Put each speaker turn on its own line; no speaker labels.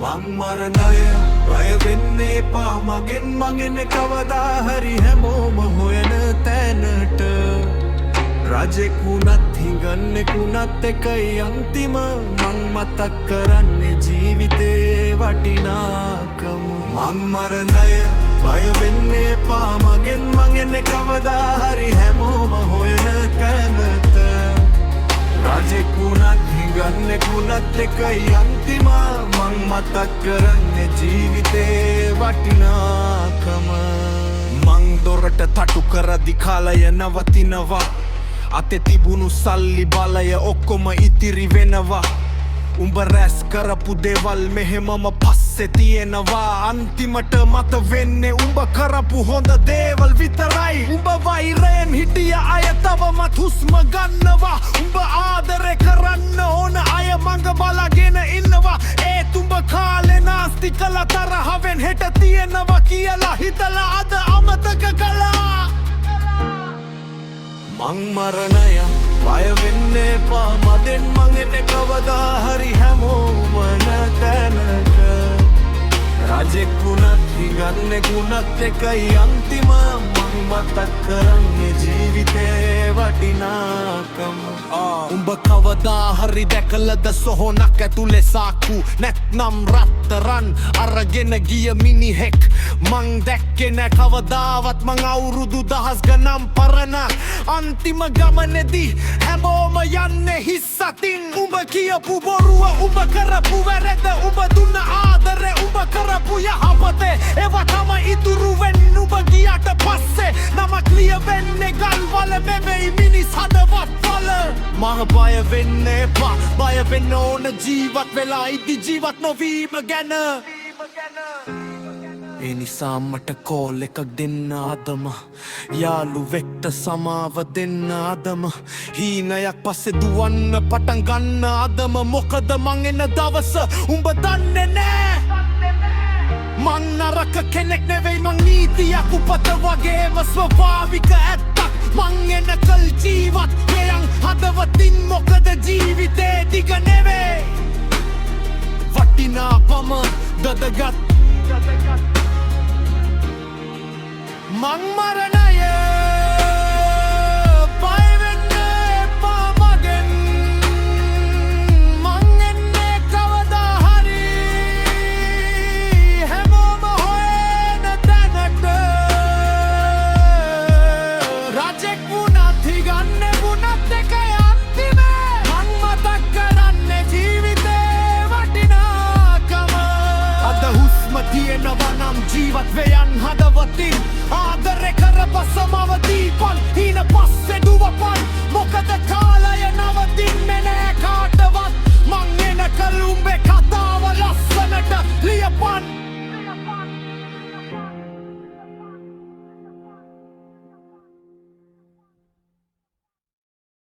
මං මරණය බය වෙන්න එපා මගෙන් මගෙන කවදා හරි හැමෝම හොයන තැනට රජෙක් වුණත් හිඟන්නෙක් වුණත් එකයි අන්තිම මං මතක් කරන්නේ ජීවිතේ වටිනාකම මං මරණය බය වෙන්න එපා මගෙන් මගෙන කවදා හරි හැමෝම හොයන තැනට රජෙක් වුණත් හිඟන්නෙක් වුණත් එකයි අන්තිම මං මතක් කරන්නේ ජීවිතේ වටිනාකම මං දොරට තටු කරදි කාලය නවතිනවා අතේ තිබුණු සල්ලි බලය ඔක්කොම ඉතිරි වෙනවා උඹ රැස් කරපු දේවල් මෙහෙමම පස්සේ තියෙනවා අන්තිමට මත වෙන්නේ උඹ කරපු හොඳ දේවල් විතරයි උඹ වෛරයෙන් හිටිය අය තවමත් හුස්ම ගන්නවා උඹ ආදරේ කරන්න ඕන අය මඟ බලාගෙන ඉන්නවා ඒත් උඹ කාලේ නාස්ති කළා තරහවෙන් හෙට තියෙනවා කියලා හිතලා අද අමතක කළා මං මරණය බය වෙන්න එපා මගෙන් මගෙන කවදා හරි හැමෝම නැතැනක රජෙක් වුණත් හිඟන්නෙක් වුණත් එකයි අන්තිම මං මතක් කරන්නේ ජීවිතේ වටිනාකම උඹ කවදා හරි දැකලද සොහොනක් ඇතුලේ සාක්කු නැත්නම් රත්තරන් අරගෙන ගිය මිනිහෙක් මං දැක්කේ නෑ කවදාවත් මං අවුරුදු දහස් ගණන් පරණ අන්තිම ගමනේදී හැමෝම යන්නේ හිස් අතින් උඹ කියපු බොරුව උඹ කරපු වැරද්ද උඹ දුන්න ආදරේ උඹ කරපු යහපතේ ඒවා තමයි ඉතුරු වෙන්නේ උඹ ගියට පස්සේ නමක් ලියවෙන්නේ ගල්වල නෙවෙයි මිනිස් හදවත් වල මම බය වෙන්න එපා බය වෙන්න ඕන ජීවත් වෙලා ඉදි ජීවත් නොවීම ගැන ඒ නිසා මට කෝල් එකක් දෙන්න අදම යාළුවෙක්ට සමාව දෙන්න අදම හීනයක් පස්සේ දුවන්න පටන් ගන්න අදම මොකද මං එන දවස උඹ දන්නේ නෑ මං නරක කෙනෙක් නෙවෙයි මං නීතියක් උපත වගේම ස්වභාවික ඇත්තක් මං එන කල් ජීවත් වෙයන් හදවතින් මොකද ජීවිතේ දිග නෙවෙයි වටිනාකම දදගත් මං මරණය බය වෙන්න එපා මගෙන් මං එන්නේ කවදා හරි හැමෝම හොයන තැනට රජෙක් වුණත් හිඟන්නෙක් වුණත් එකයි අන්තිම මං මතක් කරන්නේ ජීවිතේ වටිනාකම අද හුස්ම තියෙනවා නම් ජීවත් වෙයන් හදවතින්